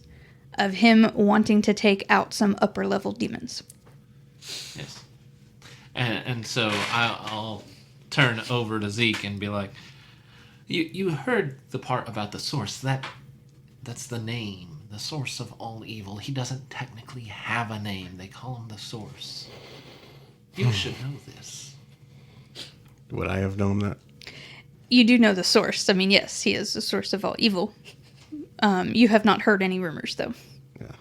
of him wanting to take out some upper level demons. Yes. And so I'll turn over to Zeke and be like, you heard the part about the source. That's the name. The source of all evil. He doesn't technically have a name. They call him the source. You should know this. Would I have known that? You do know the source. I mean, yes, he is the source of all evil. You have not heard any rumors, though. Yeah.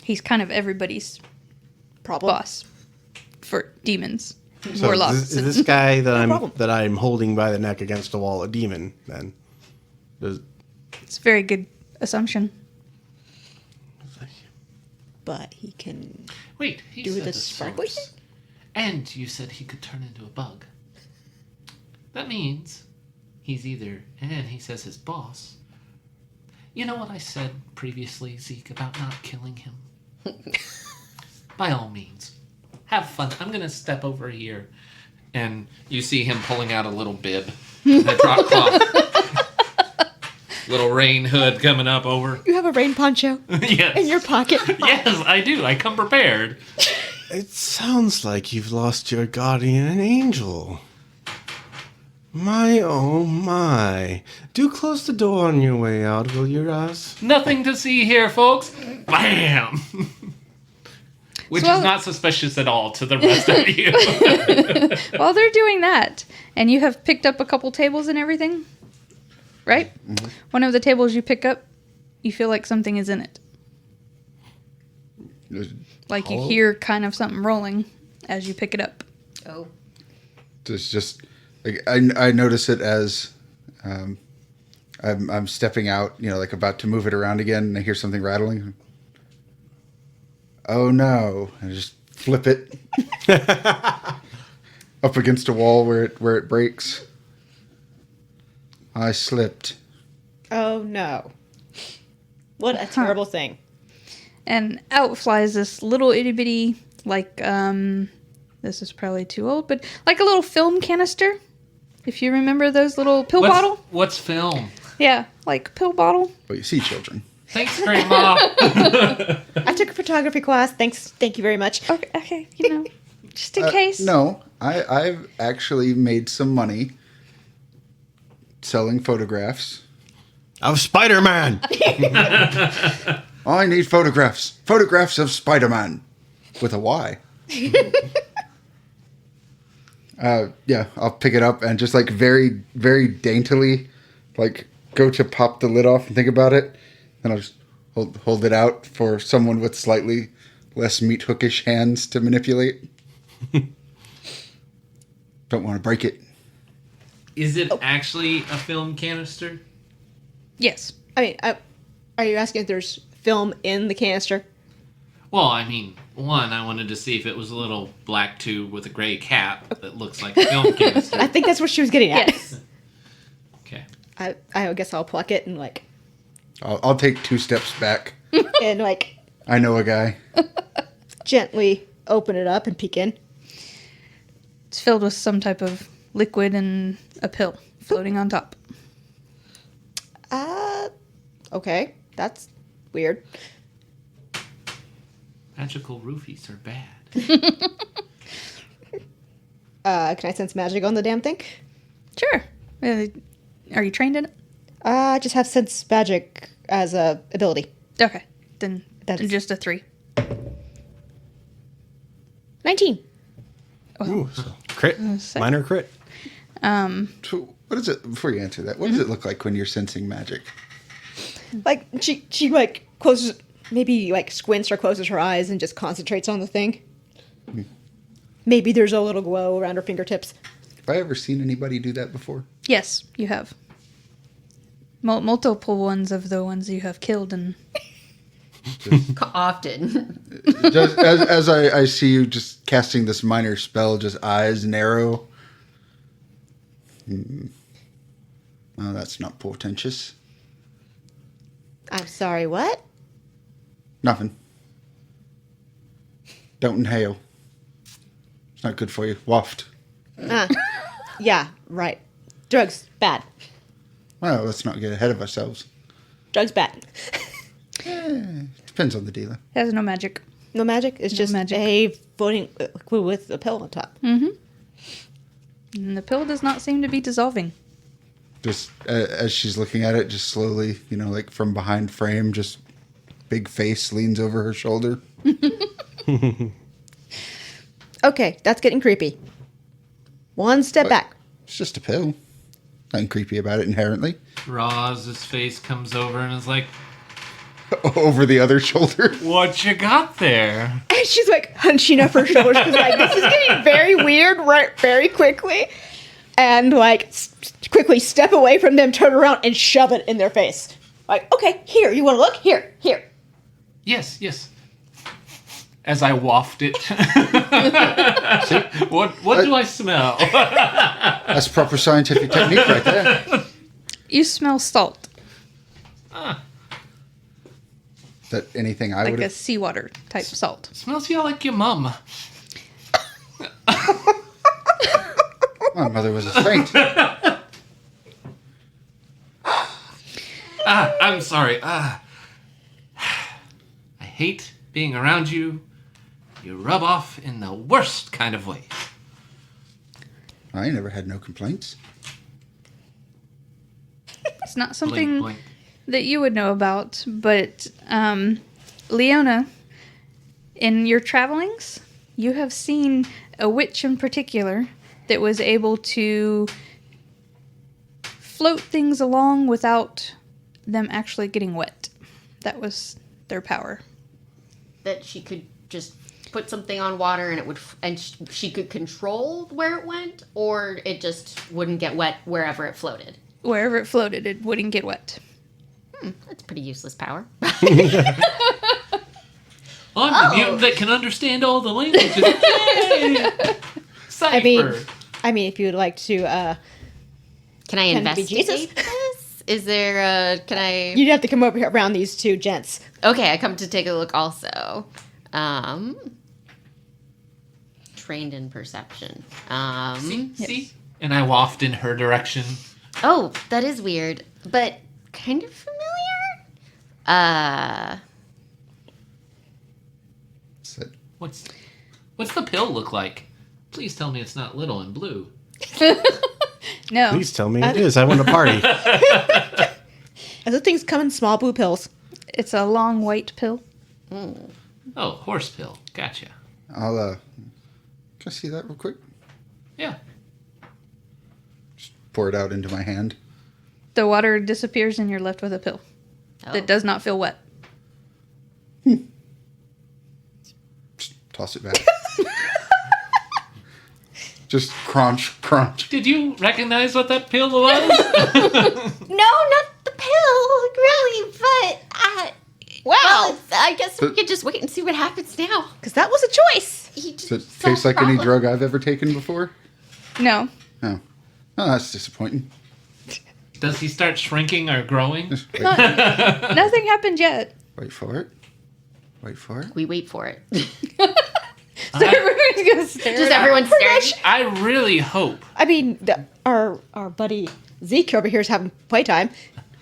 He's kind of everybody's Problem. boss for demons. So Warlocks. is this guy problem. that I'm holding by the neck against a wall a demon? Then, It's a very good assumption. But he can Wait, he do said the the sparkly source. thing? And you said he could turn into a bug. That means he's either, and he says his boss. You know what I said previously, Zeke, about not killing him? By all means, have fun. I'm going to step over here. And you see him pulling out a little bib. A drop cloth. Little rain hood coming up over. You have a rain poncho Yes. in your pocket. Yes, I do. I come prepared. it sounds like you've lost your guardian angel. My, oh my. Do close the door on your way out, will you, Raz? Nothing to see here, folks. Bam! Which So- is not suspicious at all to the rest of you. While they're doing that, and you have picked up a couple tables and everything, right? Mm-hmm. One of the tables you pick up, you feel like something is in it. Like you Hollow? hear kind of something rolling as you pick it up. Oh. It's just like I notice it as I'm stepping out, like about to move it around again, and I hear something rattling. Oh no! And I just flip it up against a wall where it breaks. I slipped. Oh no. What a terrible thing. And out flies this little itty bitty, like, this is probably too old, but like a little film canister. If you remember those little pill bottle. What's film? Yeah, like pill bottle. Well, you see, children. Thanks, Grandma. I took a photography class. Thank you very much. Okay, just in case. No, I've actually made some money selling photographs. Of Spider-Man. I need photographs. Photographs of Spider-Man. With a Y. Yeah, I'll pick it up and just like very, very daintily, like go to pop the lid off and think about it. And I'll just hold it out for someone with slightly less meat hookish hands to manipulate. Don't want to break it. Is it actually a film canister? Yes. I mean, are you asking if there's film in the canister? Well, I mean, one, I wanted to see if it was a little black tube with a gray cap that looks like a film canister. I think that's what she was getting at. Yes. Okay. I guess I'll pluck it and like I'll take 2 steps back. and like I know a guy. gently open it up and peek in. It's filled with some type of liquid and a pill floating on top. Okay, that's weird. Magical roofies are bad. Can I sense magic on the damn thing? Sure. Are you trained in it? I just have sense magic as a ability. Okay. Then That's- just a 3. 19. Ooh, so crit. Sick. Minor crit. So what is it, before you answer that, what does it look like when you're sensing magic? Like she like closes, maybe like squints or closes her eyes and just concentrates on the thing. Maybe there's a little glow around her fingertips. Have I ever seen anybody do that before? Yes, you have. Multiple ones of the ones you have killed and... Often. Just as I see you just casting this minor spell, just eyes narrow. Oh, that's not portentous. I'm sorry, what? Nothing. Don't inhale. It's not good for you. Waft. Yeah, right. Drugs, bad. Well, let's not get ahead of ourselves. Drugs, bad. Depends on the dealer. It has no magic. No magic? It's just magic. a floating liquid with a pill on top. And the pill does not seem to be dissolving. Just as she's looking at it, just slowly, like from behind frame, just big face leans over her shoulder. Okay, that's getting creepy. One step back. It's just a pill. Nothing creepy about it inherently. Roz's face comes over and is like, Over the other shoulder. what you got there? And she's like hunching up her shoulders because like this is getting very weird right very quickly. And like quickly step away from them, turn around and shove it in their face. Like, okay, here, you want to look? Here. Yes. As I waft it. What do I smell? That's proper scientific technique right there. You smell salt, Is that anything I like would a have... seawater type salt. Smells you like your mum. My mother was a saint. I'm sorry. I hate being around you. You rub off in the worst kind of way. I never had no complaints. It's not something Blink. that you would know about, but Leona In your travelings, you have seen a witch in particular that was able to float things along without them actually getting wet. That was their power. That she could just put something on water and it would, she could control where it went, or it just wouldn't get wet wherever it floated. Wherever it floated, it wouldn't get wet. That's a pretty useless power. I'm the mutant that can understand all the languages. Yay! Cipher. I mean, if you would like to, Can I Can it be investigate Jesus? this? Is there a... Can I... you'd have to come over here around these two gents. Okay, I come to take a look also. Trained in perception. See? And I waft in her direction. Oh, that is weird, but kind of familiar. Said, What's the pill look like? Please tell me it's not little and blue. No. Please tell me it is. I want to party. Other things come in small blue pills. It's a long white pill. Oh, horse pill. Gotcha. I'll, can I see that real quick? Yeah. Pour it out into my hand. The water disappears and you're left with a pill that does not feel wet. Just toss it back. Just crunch, crunch. Did you recognize what that pill was? No, not the pill, really, but... Wow. I guess we could just wait and see what happens now. Because that was a choice. He just Does it solved taste the like any problem. drug I've ever taken before? No. Oh. Oh, that's disappointing. Does he start shrinking or growing? Just wait, Nothing happened yet. wait for it. Wait for it. We wait for it. So everybody's going to stare Just at it. everyone staring. I really hope. I mean, our buddy Zeke over here is having playtime.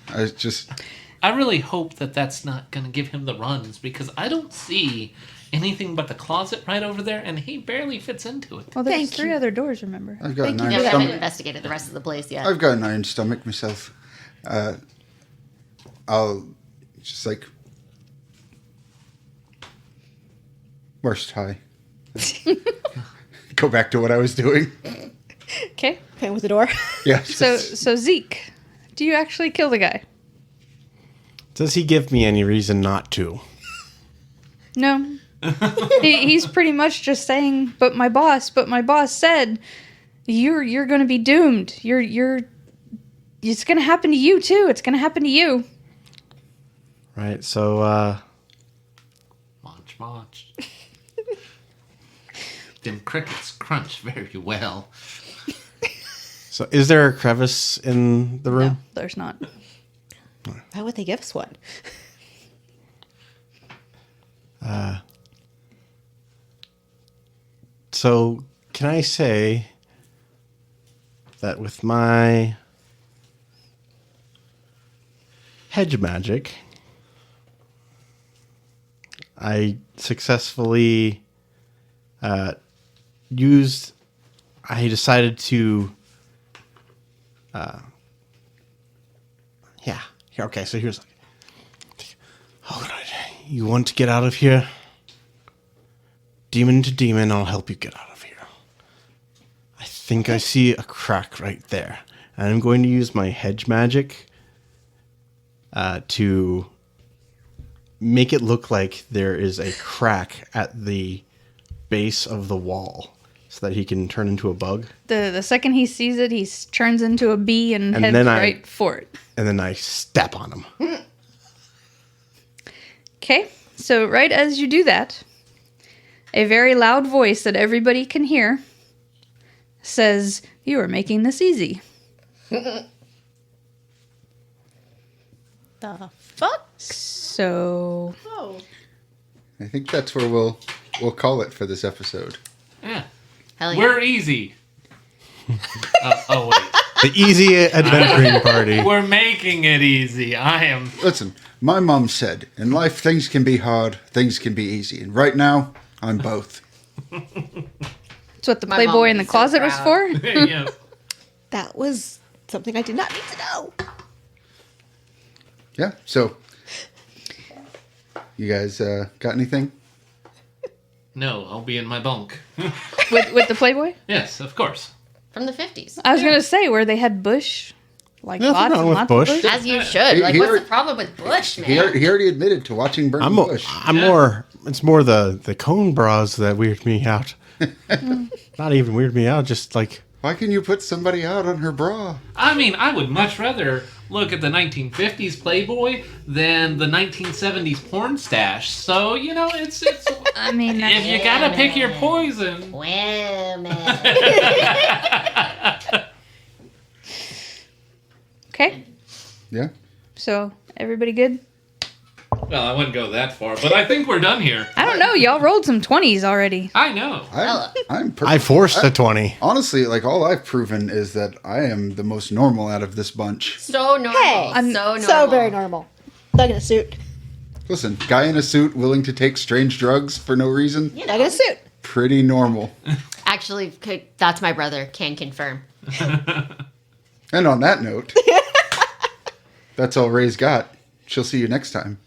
I really hope that that's not going to give him the runs, because I don't see anything but the closet right over there, and he barely fits into it. Well, there's Thank 3 you. other doors, remember? I've got an Thank iron you. Yeah, we haven't stomach. investigated the rest of the place yet. I've got an iron stomach myself. I'll just like worst high. Go back to what I was doing. Okay. Playing with the door. Yeah. So Zeke, do you actually kill the guy? Does he give me any reason not to? No. He's pretty much just saying, but my boss said you're going to be doomed. It's going to happen to you too. It's going to happen to you. Right, so, Munch. Them crickets crunch very well. so is there a crevice in the room? No, there's not. Why would they give us one? So can I say that with my hedge magic, I successfully decided to okay, so here's all right, you want to get out of here? Demon to demon, I'll help you get out of here. I think I see a crack right there. And I'm going to use my hedge magic to make it look like there is a crack at the base of the wall so that he can turn into a bug. The second he sees it, he turns into a bee and heads then right for it. And then I step on him. Okay, so right as you do that, a very loud voice that everybody can hear says, "You are making this easy." The fuck? So Oh. I think that's where we'll call it for this episode. Yeah. Hell yeah. We're easy. oh, wait. The easy adventuring party. We're making it easy. I am. Listen, my mom said, in life things can be hard, things can be easy. And right now, I'm both. that's what the My mom Playboy would in the be so closet was for? proud. Yes. That was something I did not need to know. Yeah, so you guys got anything? No, I'll be in my bunk. With the Playboy? Yes, of course. From the 50s. I was gonna say where they had bush, like Nothing lots wrong and with lots bush. of bush. As you should. He- Like, he what's already- the problem with Bush, man? He already admitted to watching Burning Bush. I'm more. It's more the cone bras that weird me out. Not even weird me out. Just like Why can you put somebody out on her bra? I mean, I would much rather look at the 1950s Playboy than the 1970s porn stash. So, you know, it's I mean, if you gotta pick your poison. Women. okay. Yeah. So everybody good? Well, I wouldn't go that far, but I think we're done here. I don't know. Y'all rolled some 20s already. I know. I'm I forced a 20. Honestly, like all I've proven is that I am the most normal out of this bunch. So normal. Hey, I'm so normal. So very normal. Thug in a suit. Listen, guy in a suit willing to take strange drugs for no reason. You Thug in know. a suit. Pretty normal. Actually, that's my brother. Can confirm. And on that note, that's all Ray's got. She'll see you next time.